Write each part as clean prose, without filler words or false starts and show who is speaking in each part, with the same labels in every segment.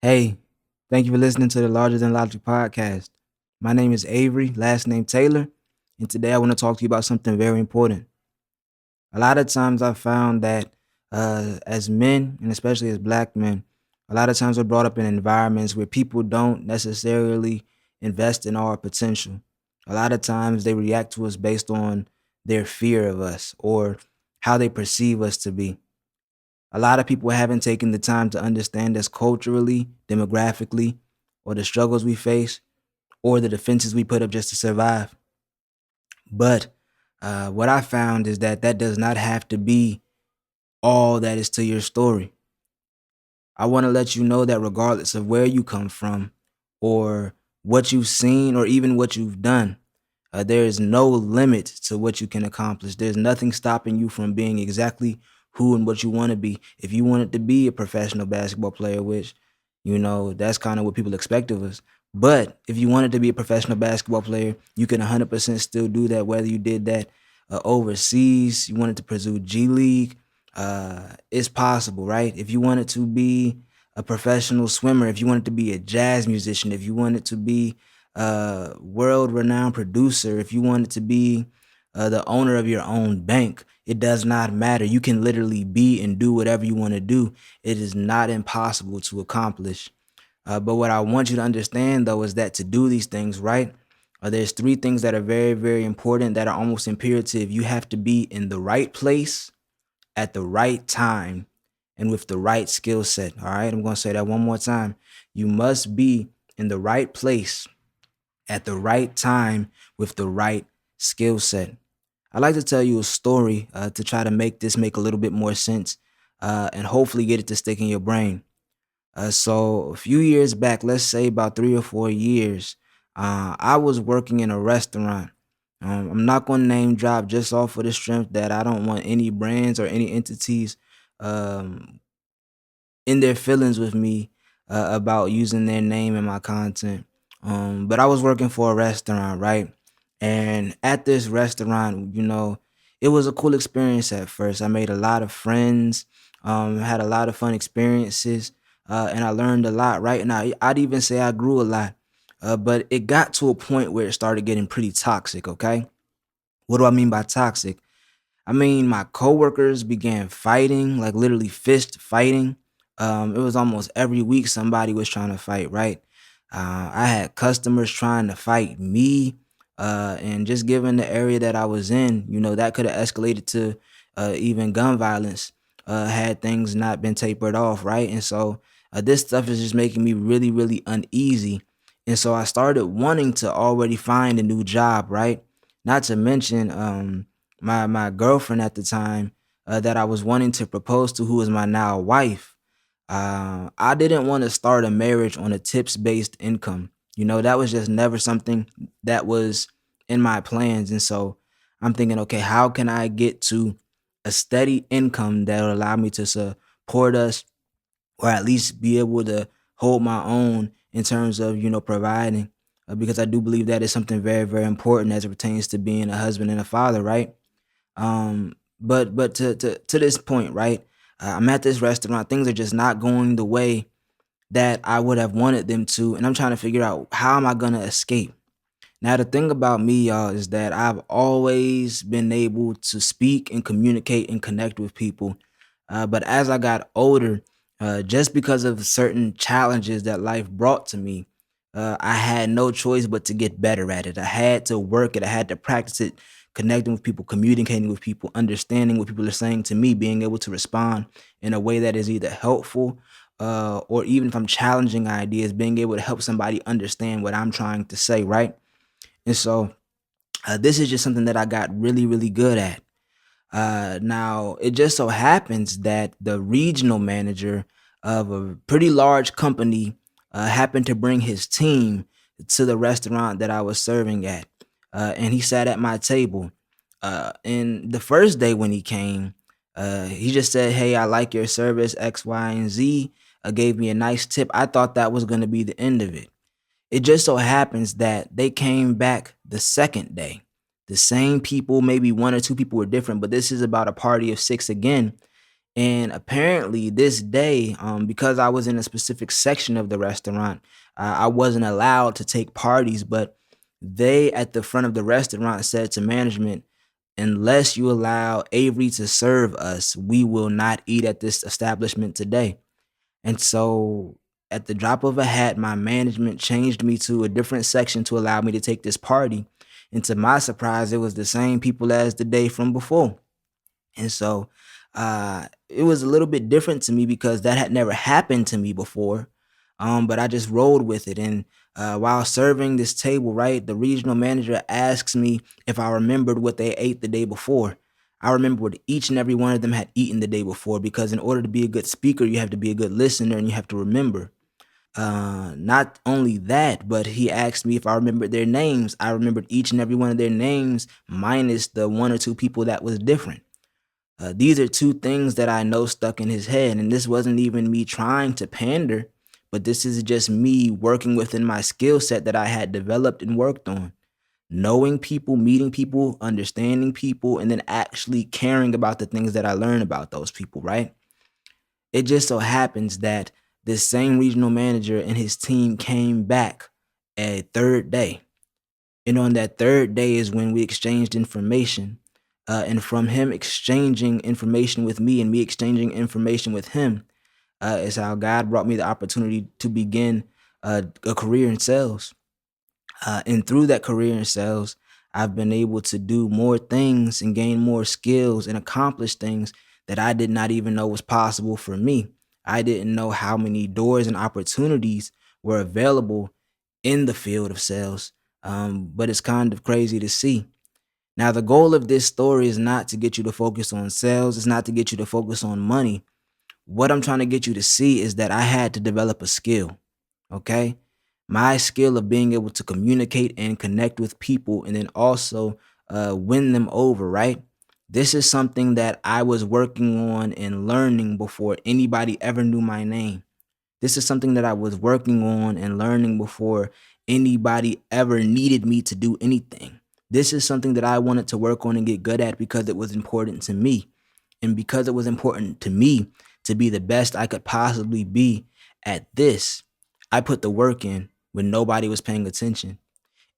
Speaker 1: Hey, thank you for listening to the Larger Than Logic podcast. My name is Avery, last name Taylor, and today I want to talk to you about something very important. A lot of times I've found that as men, and especially as black men, a lot of times we're brought up in environments where people don't necessarily invest in our potential. A lot of times they react to us based on their fear of us or how they perceive us to be. A lot of people haven't taken the time to understand us culturally, demographically, or the struggles we face, or the defenses we put up just to survive. But what I found is that that does not have to be all that is to your story. I want to let you know that regardless of where you come from, or what you've seen, or even what you've done, there is no limit to what you can accomplish. There's nothing stopping you from being exactly who and what you want to be. If you wanted to be a professional basketball player, which, that's kind of what people expect of us. But if you wanted to be a professional basketball player, you can 100% still do that, whether you did that overseas, you wanted to pursue G League, it's possible, right? If you wanted to be a professional swimmer, if you wanted to be a jazz musician, if you wanted to be world renowned producer, if you wanted to be the owner of your own bank, it does not matter. You can literally be and do whatever you want to do. It is not impossible to accomplish. But what I want you to understand, though, is that to do these things right, there's three things that are very, very important that are almost imperative. You have to be in the right place at the right time and with the right skill set. All right, I'm going to say that one more time. You must be in the right place at the right time with the right skill set. I'd like to tell you a story to try to make this make a little bit more sense and hopefully get it to stick in your brain. So, a few years back, let's say about 3 or 4 years, I was working in a restaurant. I'm not going to name drop just off of the strength that I don't want any brands or any entities um, in their feelings with me about using their name in my content. But I was working for a restaurant, right? And at this restaurant, it was a cool experience at first. I made a lot of friends, had a lot of fun experiences, and I learned a lot, right? And I'd even say I grew a lot. But it got to a point where it started getting pretty toxic, okay? What do I mean by toxic? I mean, my coworkers began fighting, like literally fist fighting. It was almost every week somebody was trying to fight, right? I had customers trying to fight me. And just given the area that I was in, that could have escalated to even gun violence had things not been tapered off, right? And so this stuff is just making me really, really uneasy. And so I started wanting to already find a new job, right? Not to mention, my girlfriend at the time that I was wanting to propose to, who is my now wife. I didn't want to start a marriage on a tips based income. That was just never something that was in my plans. And so I'm thinking, okay, how can I get to a steady income that will allow me to support us, or at least be able to hold my own in terms of providing, because I do believe that is something very, very important as it pertains to being a husband and a father, right? But to this point, right? I'm at this restaurant. Things are just not going the way that I would have wanted them to, and I'm trying to figure out how am I gonna escape. Now, the thing about me, y'all, is that I've always been able to speak and communicate and connect with people. But as I got older, just because of certain challenges that life brought to me, I had no choice but to get better at it. I had to work it. I had to practice it, connecting with people, communicating with people, understanding what people are saying to me, being able to respond in a way that is either helpful or even if I'm challenging ideas, being able to help somebody understand what I'm trying to say, right? And so this is just something that I got really, really good at. Now, it just so happens that the regional manager of a pretty large company happened to bring his team to the restaurant that I was serving at. And he sat at my table. And the first day when he came, he just said, "Hey, I like your service, X, Y, and Z." Gave me a nice tip. I thought that was going to be the end of it. It just so happens that they came back the second day. The same people, maybe one or two people were different, but this is about a party of six again. And apparently, this day, because I was in a specific section of the restaurant, I wasn't allowed to take parties. But they at the front of the restaurant said to management, unless you allow Avery to serve us, we will not eat at this establishment today. And so, at the drop of a hat, my management changed me to a different section to allow me to take this party. And to my surprise, it was the same people as the day from before. And so it was a little bit different to me because that had never happened to me before. But I just rolled with it. And while serving this table, right, the regional manager asks me if I remembered what they ate the day before. I remember what each and every one of them had eaten the day before, because in order to be a good speaker, you have to be a good listener and you have to remember. Not only that, but he asked me if I remembered their names. I remembered each and every one of their names, minus the one or two people that was different. These are two things that I know stuck in his head. And this wasn't even me trying to pander, but this is just me working within my skill set that I had developed and worked on. Knowing people, meeting people, understanding people, and then actually caring about the things that I learn about those people, right? It just so happens that this same regional manager and his team came back a third day. And on that third day is when we exchanged information. And from him exchanging information with me and me exchanging information with him, is how God brought me the opportunity to begin a career in sales. And through that career in sales, I've been able to do more things and gain more skills and accomplish things that I did not even know was possible for me. I didn't know how many doors and opportunities were available in the field of sales. But it's kind of crazy to see. Now, the goal of this story is not to get you to focus on sales, it's not to get you to focus on money. What I'm trying to get you to see is that I had to develop a skill, okay? My skill of being able to communicate and connect with people and then also win them over, right? This is something that I was working on and learning before anybody ever knew my name. This is something that I was working on and learning before anybody ever needed me to do anything. This is something that I wanted to work on and get good at because it was important to me. And because it was important to me to be the best I could possibly be at this, I put the work in when nobody was paying attention.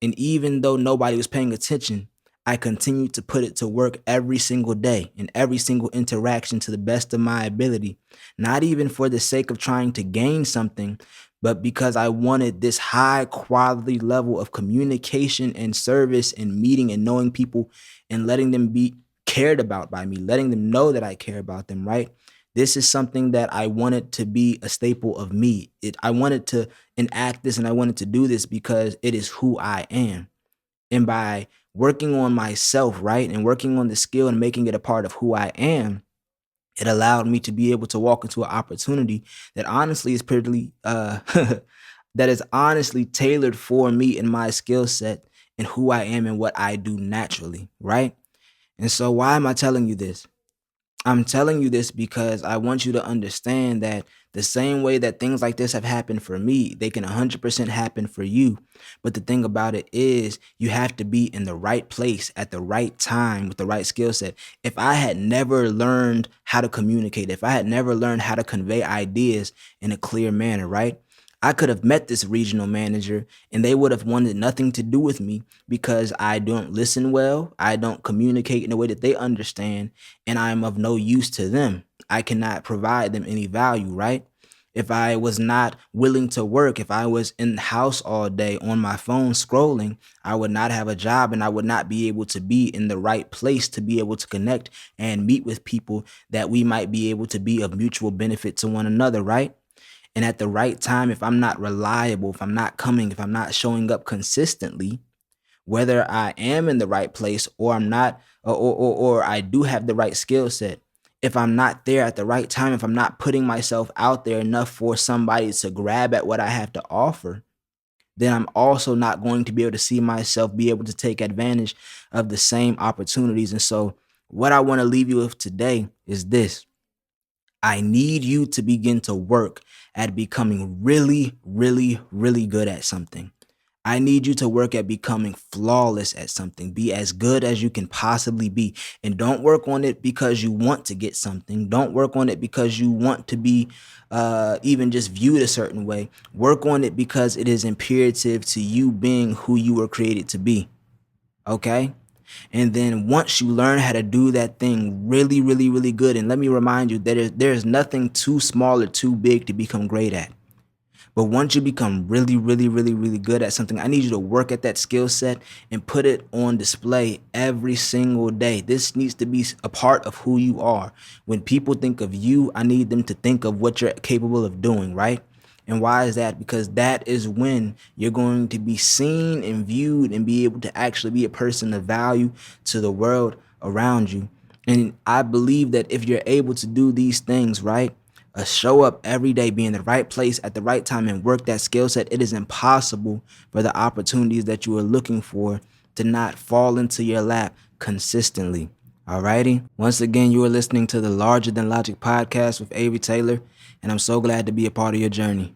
Speaker 1: And even though nobody was paying attention, I continued to put it to work every single day in every single interaction to the best of my ability, not even for the sake of trying to gain something, but because I wanted this high quality level of communication and service and meeting and knowing people and letting them be cared about by me, letting them know that I care about them, right? This is something that I wanted to be a staple of me. I wanted to enact this and I wanted to do this because it is who I am. And by working on myself, right, and working on the skill and making it a part of who I am, it allowed me to be able to walk into an opportunity that honestly is pretty that is honestly tailored for me and my skill set and who I am and what I do naturally, right? And so why am I telling you this? I'm telling you this because I want you to understand that the same way that things like this have happened for me, they can 100% happen for you. But the thing about it is, you have to be in the right place at the right time with the right skill set. If I had never learned how to communicate, if I had never learned how to convey ideas in a clear manner, right? I could have met this regional manager and they would have wanted nothing to do with me because I don't listen well, I don't communicate in a way that they understand, and I'm of no use to them. I cannot provide them any value, right? If I was not willing to work, if I was in the house all day on my phone scrolling, I would not have a job and I would not be able to be in the right place to be able to connect and meet with people that we might be able to be of mutual benefit to one another, right? And at the right time, if I'm not reliable, if I'm not coming, if I'm not showing up consistently, whether I am in the right place or I'm not, or I do have the right skill set, if I'm not there at the right time, if I'm not putting myself out there enough for somebody to grab at what I have to offer, then I'm also not going to be able to see myself be able to take advantage of the same opportunities. And so, what I want to leave you with today is this: I need you to begin to work at becoming really, really, really good at something. I need you to work at becoming flawless at something. Be as good as you can possibly be. And don't work on it because you want to get something. Don't work on it because you want to be even just viewed a certain way. Work on it because it is imperative to you being who you were created to be. Okay? And then once you learn how to do that thing really, really, really good, and let me remind you that there's nothing too small or too big to become great at. But once you become really, really, really, really good at something, I need you to work at that skill set and put it on display every single day. This needs to be a part of who you are. When people think of you, I need them to think of what you're capable of doing, right? And why is that? Because that is when you're going to be seen and viewed and be able to actually be a person of value to the world around you. And I believe that if you're able to do these things, right? Show up every day, be in the right place at the right time and work that skill set, it is impossible for the opportunities that you are looking for to not fall into your lap consistently. Alrighty. Once again, you are listening to the Larger Than Logic podcast with Avery Taylor, and I'm so glad to be a part of your journey.